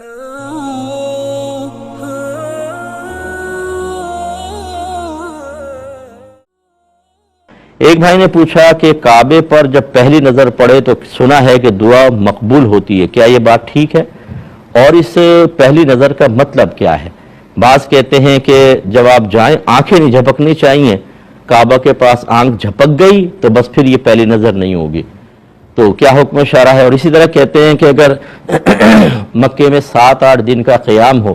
ایک بھائی نے پوچھا کہ کعبے پر جب پہلی نظر پڑے تو سنا ہے کہ دعا مقبول ہوتی ہے، کیا یہ بات ٹھیک ہے؟ اور اس پہلی نظر کا مطلب کیا ہے؟ بعض کہتے ہیں کہ جب آپ جائیں آنکھیں نہیں جھپکنی چاہیے، کعبہ کے پاس آنکھ جھپک گئی تو بس پھر یہ پہلی نظر نہیں ہوگی، تو کیا حکم شرع ہے؟ اور اسی طرح کہتے ہیں کہ اگر مکے میں 7-8 دن کا قیام ہو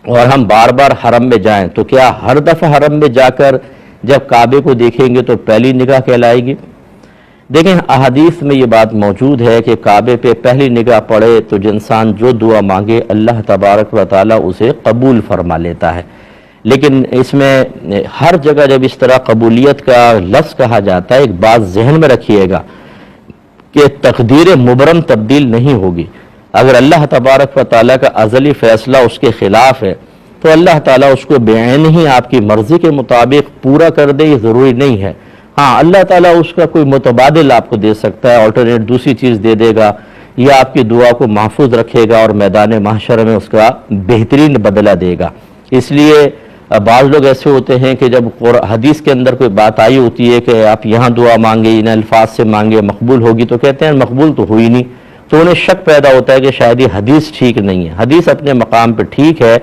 اور ہم بار بار حرم میں جائیں تو کیا ہر دفعہ حرم میں جا کر جب کعبے کو دیکھیں گے تو پہلی نگاہ کہلائے گی؟ دیکھیں احادیث میں یہ بات موجود ہے کہ کعبے پہ پہلی نگاہ پڑے تو انسان جو دعا مانگے اللہ تبارک و تعالی اسے قبول فرما لیتا ہے، لیکن اس میں ہر جگہ جب اس طرح قبولیت کا لفظ کہا جاتا ہے ایک بات ذہن میں رکھیے گا کہ تقدیر مبرم تبدیل نہیں ہوگی۔ اگر اللہ تبارک و تعالیٰ کا ازلی فیصلہ اس کے خلاف ہے تو اللہ تعالیٰ اس کو بعین ہی آپ کی مرضی کے مطابق پورا کر دے، یہ ضروری نہیں ہے۔ ہاں اللہ تعالیٰ اس کا کوئی متبادل آپ کو دے سکتا ہے، آلٹرنیٹ دوسری چیز دے دے گا، یا آپ کی دعا کو محفوظ رکھے گا اور میدان محشر میں اس کا بہترین بدلہ دے گا۔ اس لیے بعض لوگ ایسے ہوتے ہیں کہ جب حدیث کے اندر کوئی بات آئی ہوتی ہے کہ آپ یہاں دعا مانگے، ان الفاظ سے مانگے، مقبول ہوگی، تو کہتے ہیں مقبول تو ہوئی نہیں، تو انہیں شک پیدا ہوتا ہے کہ شاید یہ حدیث ٹھیک نہیں ہے۔ حدیث اپنے مقام پہ ٹھیک ہے،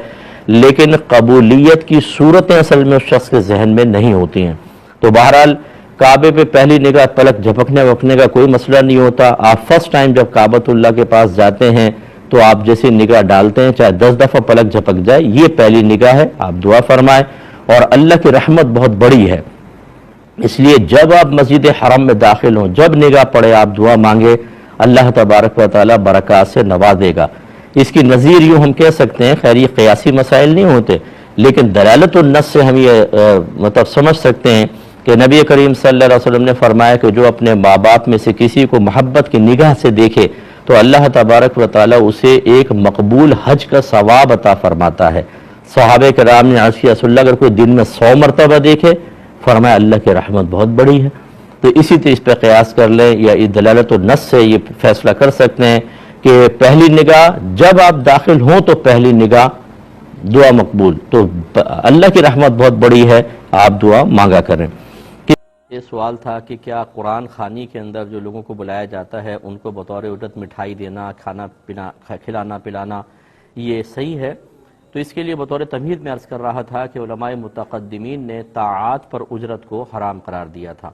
لیکن قبولیت کی صورتیں اصل میں اس شخص کے ذہن میں نہیں ہوتی ہیں۔ تو بہرحال کعبے پہ پہلی نگاہ پلک جھپکنے وپکنے کا کوئی مسئلہ نہیں ہوتا۔ آپ فرسٹ ٹائم جب کعبۃ اللہ کے پاس جاتے ہیں تو آپ جیسی نگاہ ڈالتے ہیں چاہے 10 دفعہ پلک جھپک جائے، یہ پہلی نگاہ ہے، آپ دعا فرمائیں۔ اور اللہ کی رحمت بہت بڑی ہے، اس لیے جب آپ مسجد حرم میں داخل ہوں، جب نگاہ پڑے آپ دعا مانگے، اللہ تبارک و تعالیٰ برکات سے نوازے گا۔ اس کی نظیر یوں ہم کہہ سکتے ہیں، خیر یہ قیاسی مسائل نہیں ہوتے، لیکن دلالت النص سے ہم یہ سمجھ سکتے ہیں کہ نبی کریم صلی اللہ علیہ وسلم نے فرمایا کہ جو اپنے ماں باپ میں سے کسی کو محبت کی نگاہ سے دیکھے تو اللہ تبارک و تعالیٰ اسے ایک مقبول حج کا ثواب عطا فرماتا ہے۔ صحابہ کرام نے عرض کیا رسول اللہ اگر کوئی دن میں 100 مرتبہ دیکھے، فرمایا اللہ کی رحمت بہت بڑی ہے۔ تو اسی طرح اس پہ قیاس کر لیں یا دلالت النص سے یہ فیصلہ کر سکتے ہیں کہ پہلی نگاہ جب آپ داخل ہوں تو پہلی نگاہ دعا مقبول، تو اللہ کی رحمت بہت بڑی ہے، آپ دعا مانگا کریں۔ یہ سوال تھا کہ کیا قرآن خوانی کے اندر جو لوگوں کو بلایا جاتا ہے ان کو بطور اجرت مٹھائی دینا، کھانا پینا، کھلانا پلانا یہ صحیح ہے؟ تو اس کے لیے بطور تمہید میں عرض کر رہا تھا کہ علماء متقدمین نے طاعات پر اجرت کو حرام قرار دیا تھا،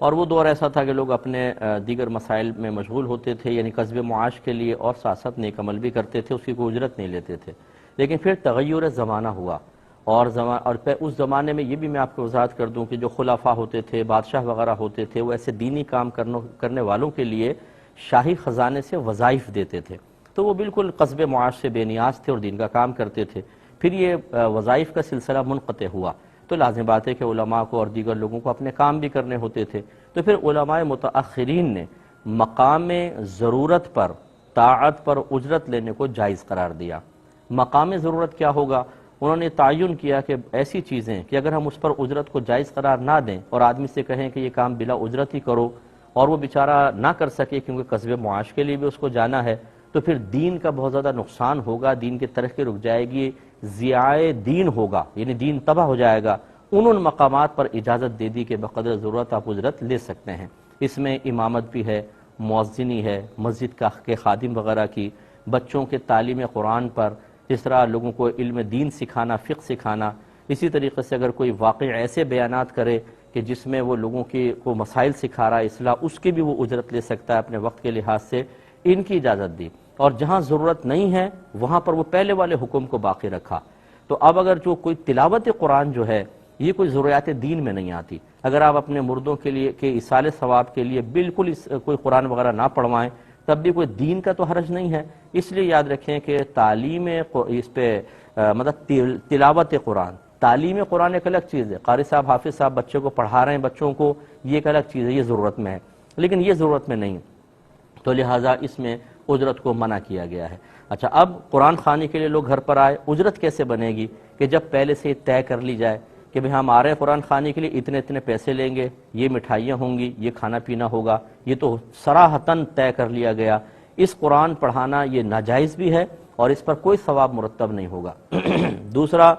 اور وہ دور ایسا تھا کہ لوگ اپنے دیگر مسائل میں مشغول ہوتے تھے، یعنی کسب معاش کے لیے، اور ساتھ ساتھ نیک عمل بھی کرتے تھے، اس کی کوئی اجرت نہیں لیتے تھے۔ لیکن پھر تغیر زمانہ ہوا، اور اس زمانے میں یہ بھی میں آپ کو وضاحت کر دوں کہ جو خلفاء ہوتے تھے، بادشاہ وغیرہ ہوتے تھے، وہ ایسے دینی کام کرنے والوں کے لیے شاہی خزانے سے وظائف دیتے تھے، تو وہ بالکل قصب معاش سے بے نیاز تھے اور دین کا کام کرتے تھے۔ پھر یہ وظائف کا سلسلہ منقطع ہوا تو لازم بات ہے کہ علماء کو اور دیگر لوگوں کو اپنے کام بھی کرنے ہوتے تھے، تو پھر علماء متاخرین نے مقام ضرورت پر طاعت پر اجرت لینے کو جائز قرار دیا۔ مقام ضرورت کیا ہوگا؟ انہوں نے تعین کیا کہ ایسی چیزیں کہ اگر ہم اس پر اجرت کو جائز قرار نہ دیں اور آدمی سے کہیں کہ یہ کام بلا اجرت ہی کرو، اور وہ بیچارہ نہ کر سکے کیونکہ قصب معاش کے لیے بھی اس کو جانا ہے، تو پھر دین کا بہت زیادہ نقصان ہوگا، دین کی ترقی رک جائے گی، ضیاء دین ہوگا، یعنی دین تباہ ہو جائے گا۔ ان مقامات پر اجازت دے دی کہ بقدر ضرورت آپ اجرت لے سکتے ہیں۔ اس میں امامت بھی ہے، مؤذنی ہے، مسجد کے خادم وغیرہ کی، بچوں کے تعلیم قرآن پر، جس طرح لوگوں کو علم دین سکھانا، فقہ سکھانا۔ اسی طریقے سے اگر کوئی واقع ایسے بیانات کرے کہ جس میں وہ لوگوں کو مسائل سکھا رہا ہے اصلاح، اس کی بھی وہ اجرت لے سکتا ہے اپنے وقت کے لحاظ سے، ان کی اجازت دی۔ اور جہاں ضرورت نہیں ہے وہاں پر وہ پہلے والے حکم کو باقی رکھا۔ تو اب اگر جو کوئی تلاوت قرآن جو ہے یہ کوئی ضروریات دین میں نہیں آتی، اگر آپ اپنے مردوں کے لیے کہ ایصال ثواب کے لیے بالکل کوئی قرآن وغیرہ نہ پڑھوائیں تب بھی کوئی دین کا تو حرج نہیں ہے۔ اس لیے یاد رکھیں کہ تعلیم اس پہ مطلب تلاوت قرآن، تعلیم قرآن ایک الگ چیز ہے، قاری صاحب حافظ صاحب بچے کو پڑھا رہے ہیں بچوں کو، یہ ایک الگ چیز ہے، یہ ضرورت میں ہے، لیکن یہ ضرورت میں نہیں، تو لہٰذا اس میں اجرت کو منع کیا گیا ہے۔ اچھا، اب قرآن خوانی کے لیے لوگ گھر پر آئے، اجرت کیسے بنے گی؟ کہ جب پہلے سے طے کر لی جائے کہ بھئی ہم آ رہے ہیں قرآن خوانی کے لیے، اتنے اتنے پیسے لیں گے، یہ مٹھائیاں ہوں گی، یہ کھانا پینا ہوگا، یہ تو صراحتاً طے کر لیا گیا۔ اس قرآن پڑھانا یہ ناجائز بھی ہے اور اس پر کوئی ثواب مرتب نہیں ہوگا۔ دوسرا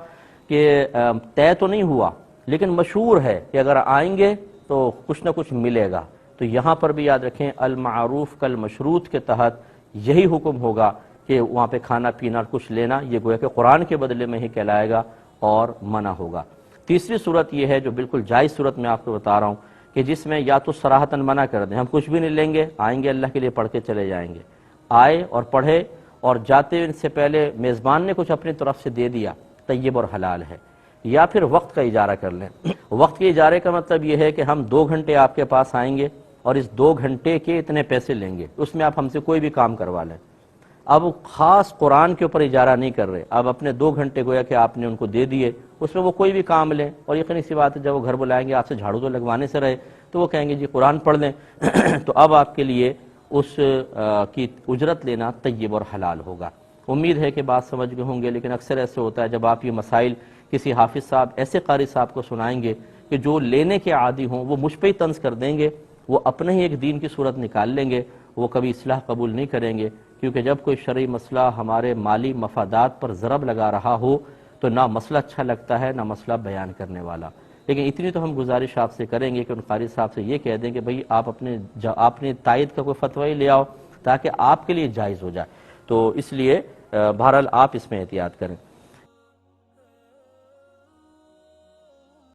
کہ طے تو نہیں ہوا لیکن مشہور ہے کہ اگر آئیں گے تو کچھ نہ کچھ ملے گا، تو یہاں پر بھی یاد رکھیں المعروف کالمشروط کے تحت یہی حکم ہوگا کہ وہاں پہ کھانا پینا کچھ لینا یہ گویا کہ قرآن کے بدلے میں ہی کہلائے گا اور منع ہوگا۔ تیسری صورت یہ ہے جو بالکل جائز صورت میں آپ کو بتا رہا ہوں کہ جس میں یا تو صراحتاً منع کر دیں ہم کچھ بھی نہیں لیں گے، آئیں گے اللہ کے لیے پڑھ کے چلے جائیں گے، آئے اور پڑھے اور جاتے ان سے پہلے میزبان نے کچھ اپنی طرف سے دے دیا، طیب اور حلال ہے۔ یا پھر وقت کا اجارہ کر لیں۔ وقت کے اجارے کا مطلب یہ ہے کہ ہم 2 گھنٹے آپ کے پاس آئیں گے اور اس 2 گھنٹے کے اتنے پیسے لیں گے، اس میں آپ ہم سے کوئی بھی کام کروا لیں۔ اب خاص قرآن کے اوپر اجارہ نہیں کر رہے، اب اپنے 2 گھنٹے گویا کہ آپ نے ان کو دے دیے، اس میں وہ کوئی بھی کام لیں، اور یقینی سی بات ہے جب وہ گھر بلائیں گے آپ سے جھاڑو تو لگوانے سے رہے تو وہ کہیں گے جی قرآن پڑھ لیں، تو اب آپ کے لیے اس کی اجرت لینا طیب اور حلال ہوگا۔ امید ہے کہ بات سمجھ گئے ہوں گے، لیکن اکثر ایسے ہوتا ہے جب آپ یہ مسائل کسی حافظ صاحب ایسے قاری صاحب کو سنائیں گے کہ جو لینے کے عادی ہوں وہ مجھ پہ ہی طنز کر دیں گے، وہ اپنے ہی ایک دین کی صورت نکال لیں گے، وہ کبھی اصلاح قبول نہیں کریں گے، کیونکہ جب کوئی شرعی مسئلہ ہمارے مالی مفادات پر ضرب لگا رہا ہو تو نہ مسئلہ اچھا لگتا ہے نہ مسئلہ بیان کرنے والا۔ لیکن اتنی تو ہم گزارش آپ سے کریں گے کہ ان قاری صاحب سے یہ کہہ دیں کہ بھئی آپ اپنے تائید کا کوئی فتوی لے آؤ تاکہ آپ کے لیے جائز ہو جائے، تو اس لیے بہرحال آپ اس میں احتیاط کریں۔